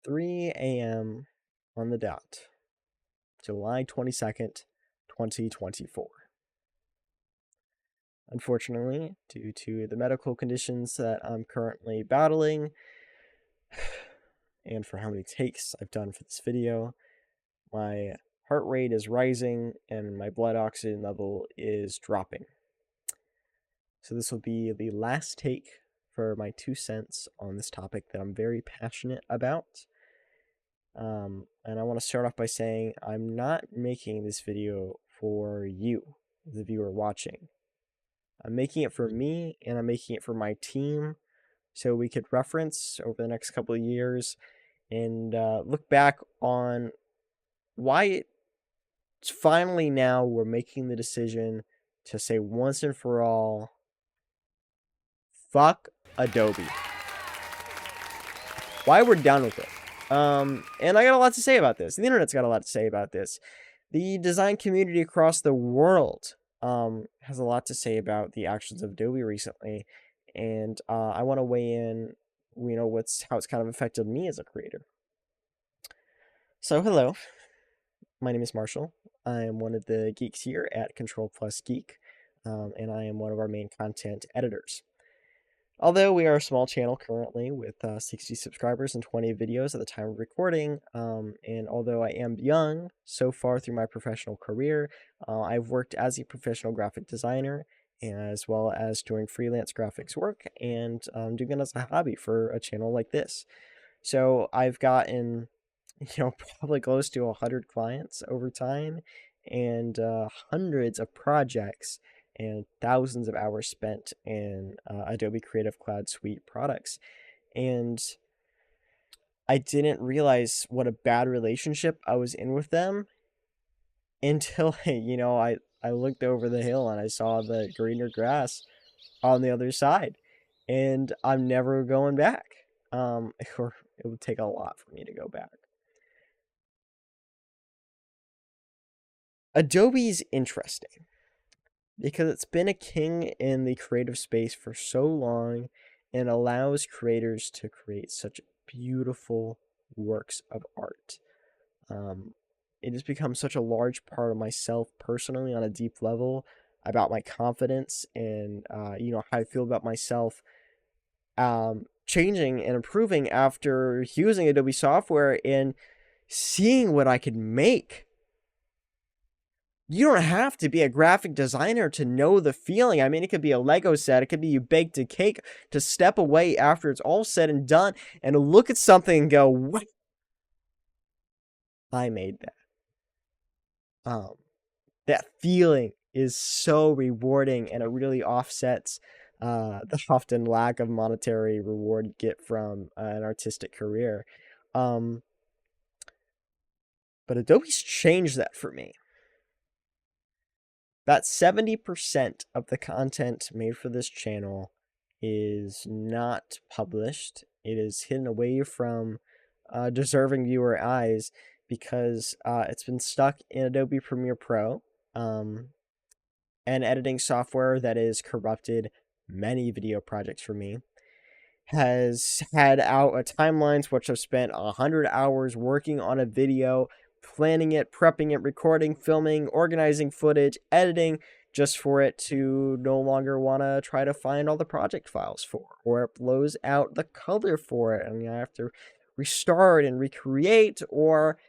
3 a.m. on the dot, July 22nd, 2024. Unfortunately, due to the medical conditions that I'm currently battling, and for how many takes I've done for this video, my heart rate is rising and my blood oxygen level is dropping. So this will be the last take for my 2 cents on this topic that I'm very passionate about. And I want to start off by saying I'm not making this video for you, the viewer watching. I'm making it for me, and I'm making it for my team, so we could reference over the next couple of years and look back on why it's finally now we're making the decision to say once and for all, fuck Adobe. Why we're done with it. And I got a lot to say about this. The internet's got a lot to say about this. The design community across the world has a lot to say about the actions of Adobe recently, and I want to weigh in, how it's kind of affected me as a creator. So, hello, my name is Marshall. I am one of the geeks here at CTRLplusGEEK, and I am one of our main content editors. Although we are a small channel currently with 60 subscribers and 20 videos at the time of recording, and although I am young so far through my professional career, I've worked as a professional graphic designer, as well as doing freelance graphics work, and doing it as a hobby for a channel like this. So I've gotten, probably close to 100 clients over time, and hundreds of projects, and thousands of hours spent in Adobe Creative Cloud Suite products. And I didn't realize what a bad relationship I was in with them until, I looked over the hill and I saw the greener grass on the other side. And I'm never going back. Or it would take a lot for me to go back. Adobe's interesting because it's been a king in the creative space for so long and allows creators to create such beautiful works of art. It has become such a large part of myself personally on a deep level about my confidence and, how I feel about myself changing and improving after using Adobe software and seeing what I could make. You don't have to be a graphic designer to know the feeling. I mean, it could be a Lego set. It could be you baked a cake to step away after it's all said and done and look at something and go, what? I made that. That feeling is so rewarding, and it really offsets the often lack of monetary reward you get from an artistic career. But Adobe's changed that for me. About 70% of the content made for this channel is not published. It is hidden away from deserving viewer eyes because it's been stuck in Adobe Premiere Pro, an editing software that has corrupted many video projects for me. Has had out timelines which have spent 100 hours working on a video, planning it, prepping it, recording, filming, organizing footage, editing, just for it to no longer want to try to find all the project files for, or it blows out the color for it, and I have to restart and recreate, or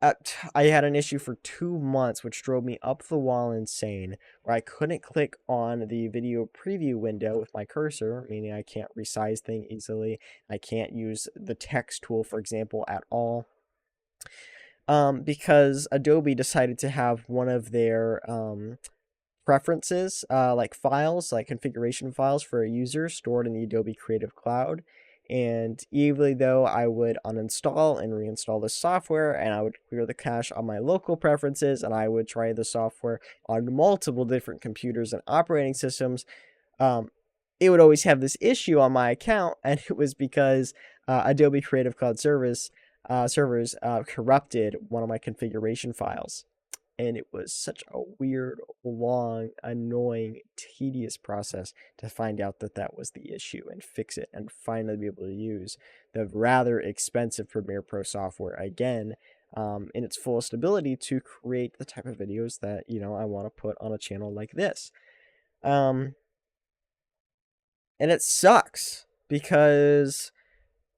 I had an issue for 2 months, which drove me up the wall insane, where I couldn't click on the video preview window with my cursor, meaning I can't resize things easily. I can't use the text tool, for example, at all. Because Adobe decided to have one of their preferences, like files, like configuration files for a user stored in the Adobe Creative Cloud. And even though I would uninstall and reinstall the software, and I would clear the cache on my local preferences, and I would try the software on multiple different computers and operating systems, it would always have this issue on my account, and it was because Adobe Creative Cloud servers corrupted one of my configuration files. and it was such a weird, long, annoying, tedious process to find out that that was the issue and fix it and finally be able to use the rather expensive Premiere Pro software again, in its fullest ability to create the type of videos that, I want to put on a channel like this. And it sucks because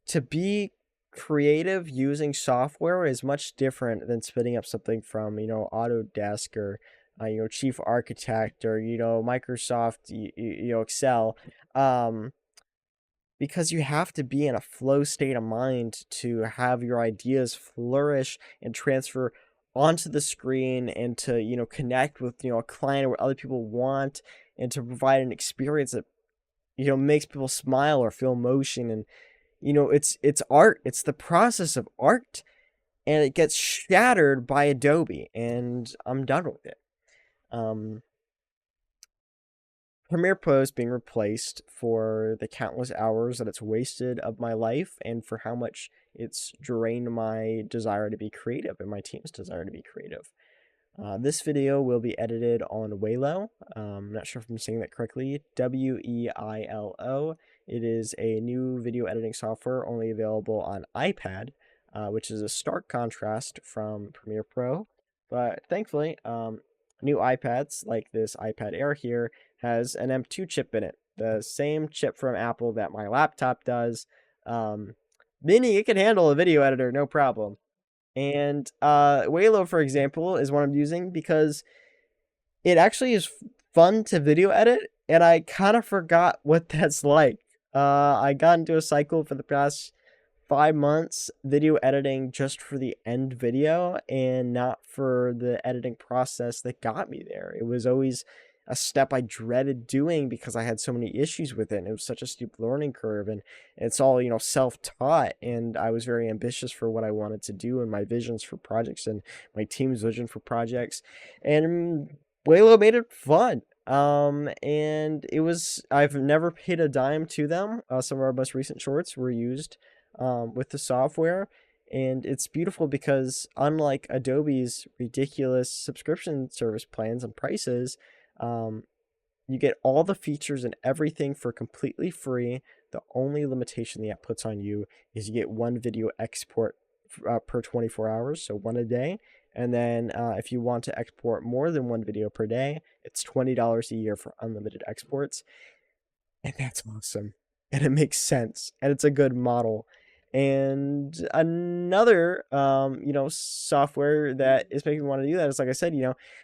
to be creative using software is much different than spinning up something from, Autodesk or, Chief Architect or, Microsoft, Excel. Because you have to be in a flow state of mind to have your ideas flourish and transfer onto the screen and to, connect with, a client or what other people want and to provide an experience that, makes people smile or feel emotion. And, it's art. It's the process of art. And it gets shattered by Adobe. And I'm done with it. Premiere Pro is being replaced for the countless hours that it's wasted of my life and for how much it's drained my desire to be creative and my team's desire to be creative. This video will be edited on Weilo. I'm not sure if I'm saying that correctly. Weilo. It is a new video editing software only available on iPad, which is a stark contrast from Premiere Pro. But thankfully, new iPads like this iPad Air here has an M2 chip in it, the same chip from Apple that my laptop does, meaning it can handle a video editor no problem. And Weilo, for example, is what I'm using because it actually is fun to video edit, and I kind of forgot what that's like. I got into a cycle for the past 5 months video editing just for the end video and not for the editing process that got me there. It was always a step I dreaded doing because I had so many issues with it, and it was such a steep learning curve, and it's all, self-taught, and I was very ambitious for what I wanted to do and my visions for projects and my team's vision for projects, and Waylo made it fun. And I've never paid a dime to them. Some of our most recent shorts were used with the software, and it's beautiful because unlike Adobe's ridiculous subscription service plans and prices, you get all the features and everything for completely free. The only limitation the app puts on you is you get one video export per 24 hours, so one a day. And then if you want to export more than one video per day, it's $20 a year for unlimited exports. And that's awesome. And it makes sense. And it's a good model. And another, software that is making me want to do that is, like I said,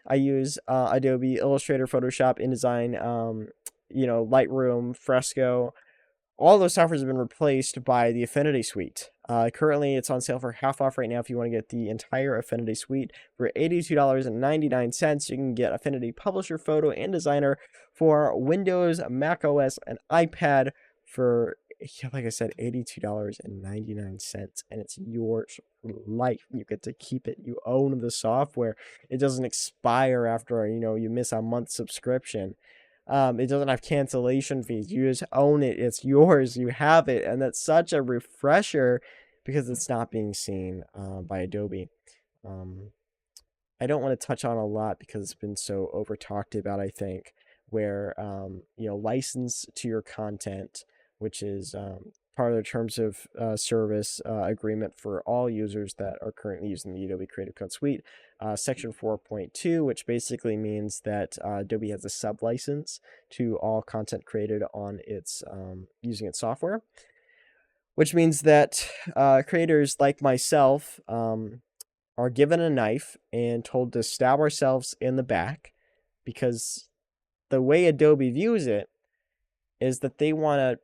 I use Adobe Illustrator, Photoshop, InDesign, Lightroom, Fresco. All those softwares have been replaced by the Affinity Suite. Currently, it's on sale for half off right now. If you want to get the entire Affinity Suite for $82.99, you can get Affinity Publisher, Photo, and Designer for Windows, Mac OS, and iPad for, like I said, $82.99, and it's yours for life. You get to keep it. You own the software. It doesn't expire after, you miss a month subscription. It doesn't have cancellation fees. You just own it. It's yours. You have it. And that's such a refresher because it's not being seen by Adobe. I don't want to touch on a lot because it's been so over talked about, I think, where, license to your content, which is part of the terms of service agreement for all users that are currently using the Adobe Creative Code Suite. Section 4.2, which basically means that Adobe has a sub-license to all content created on its using its software, which means that creators like myself are given a knife and told to stab ourselves in the back, because the way Adobe views it is that they want to,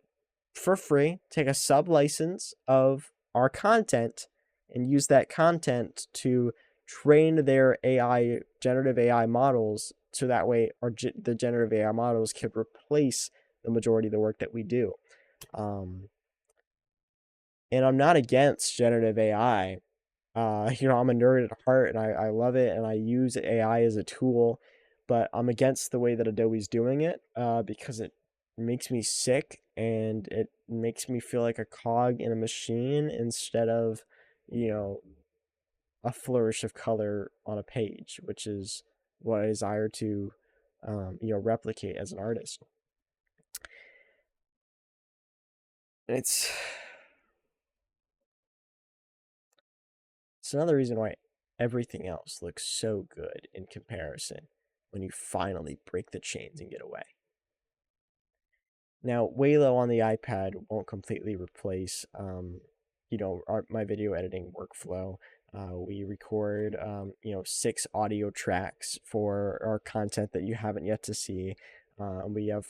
for free, take a sub-license of our content and use that content to train their generative AI models, so that way the generative AI models can replace the majority of the work that we do. And I'm not against generative AI. I'm a nerd at heart, and I love it, and I use AI as a tool, but I'm against the way that Adobe's doing it because it makes me sick, and it makes me feel like a cog in a machine instead of, a flourish of color on a page, which is what I desire to, replicate as an artist. It's it's another reason why everything else looks so good in comparison when you finally break the chains and get away. Now, Waylo on the iPad won't completely replace, my video editing workflow. We record, 6 audio tracks for our content that you haven't yet to see. We have,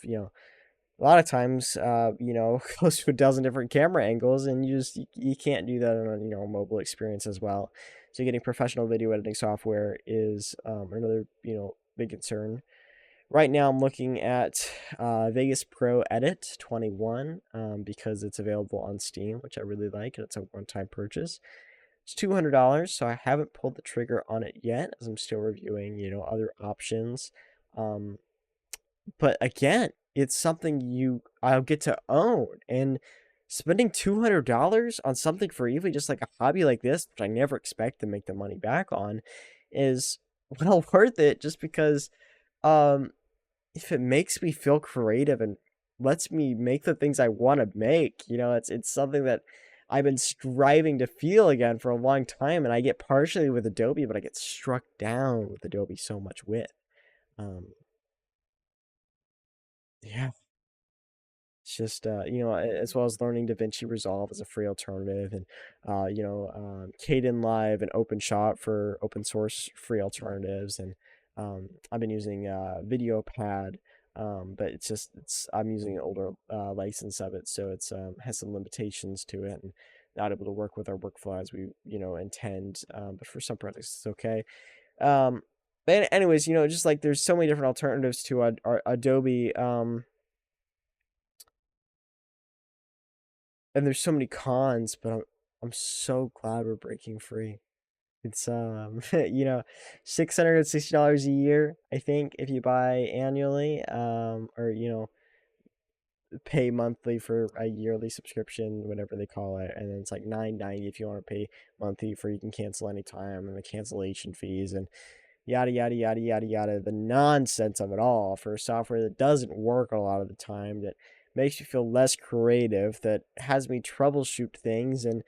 a lot of times, close to a dozen different camera angles, and you can't do that on a mobile experience as well. So getting professional video editing software is another big concern. Right now, I'm looking at Vegas Pro Edit 21 because it's available on Steam, which I really like, and it's a one-time purchase. It's $200, so I haven't pulled the trigger on it yet, as I'm still reviewing, other options. But again, it's something I'll get to own, and spending $200 on something for even just like a hobby like this, which I never expect to make the money back on, is well worth it. Just because, if it makes me feel creative and lets me make the things I want to make, it's something that I've been striving to feel again for a long time, and I get partially with Adobe, but I get struck down with Adobe so much with. Yeah, it's just as well as learning DaVinci Resolve as a free alternative, and Caden Live and OpenShot for open source free alternatives, and I've been using VideoPad, but I'm using an older license of it, so it's has some limitations to it and not able to work with our workflow as we intend. But for some projects, it's okay. But anyways, just like there's so many different alternatives to our Adobe. And there's so many cons, but I'm so glad we're breaking free. It's $660 a year, I think, if you buy annually, or pay monthly for a yearly subscription, whatever they call it, and then it's like $9.90 if you want to pay monthly for you can cancel anytime, and the cancellation fees and yada yada yada yada yada, the nonsense of it all for software that doesn't work a lot of the time, that makes you feel less creative, that has me troubleshoot things, and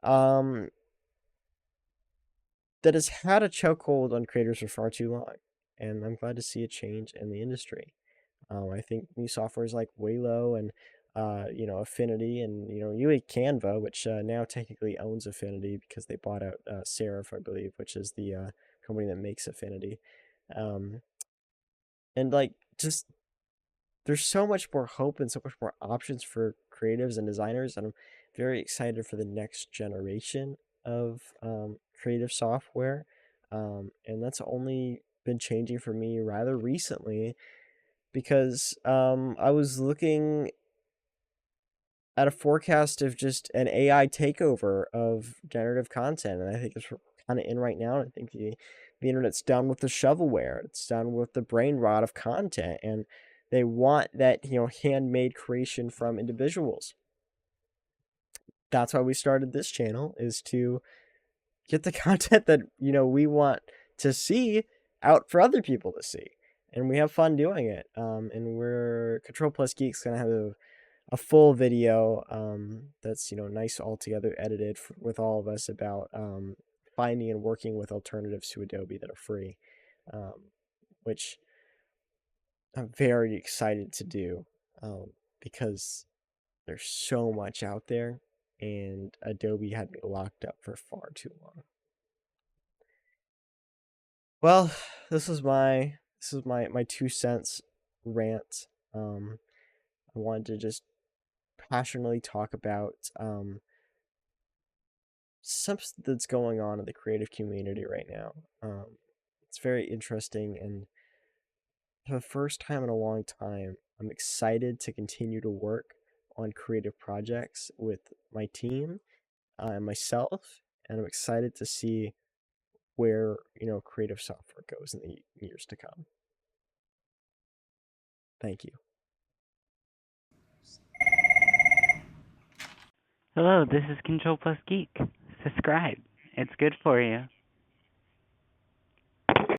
um that has had a chokehold on creators for far too long. And I'm glad to see a change in the industry. I think new softwares like Waylo and Affinity, and UE Canva, which now technically owns Affinity because they bought out Serif, I believe, which is the company that makes Affinity. Um, and like just there's so much more hope and so much more options for creatives and designers, and I'm very excited for the next generation of creative software. And that's only been changing for me rather recently because I was looking at a forecast of just an AI takeover of generative content, and I think it's kind of in right now. And I think the internet's done with the shovelware. It's done with the brain rot of content, and they want that handmade creation from individuals. That's why we started this channel, is to get the content that we want to see out for other people to see, and we have fun doing it. And we're CTRLplusGEEK's gonna have a full video that's nice altogether edited with all of us about finding and working with alternatives to Adobe that are free, which I'm very excited to do, because there's so much out there, and Adobe had me locked up for far too long. Well, this is my 2 cents rant. I wanted to just passionately talk about something that's going on in the creative community right now. It's very interesting, and for the first time in a long time, I'm excited to continue to work on creative projects with my team and myself, and I'm excited to see where creative software goes in the years to come. Thank you. Hello, this is CTRLplusGEEK. Subscribe. It's good for you.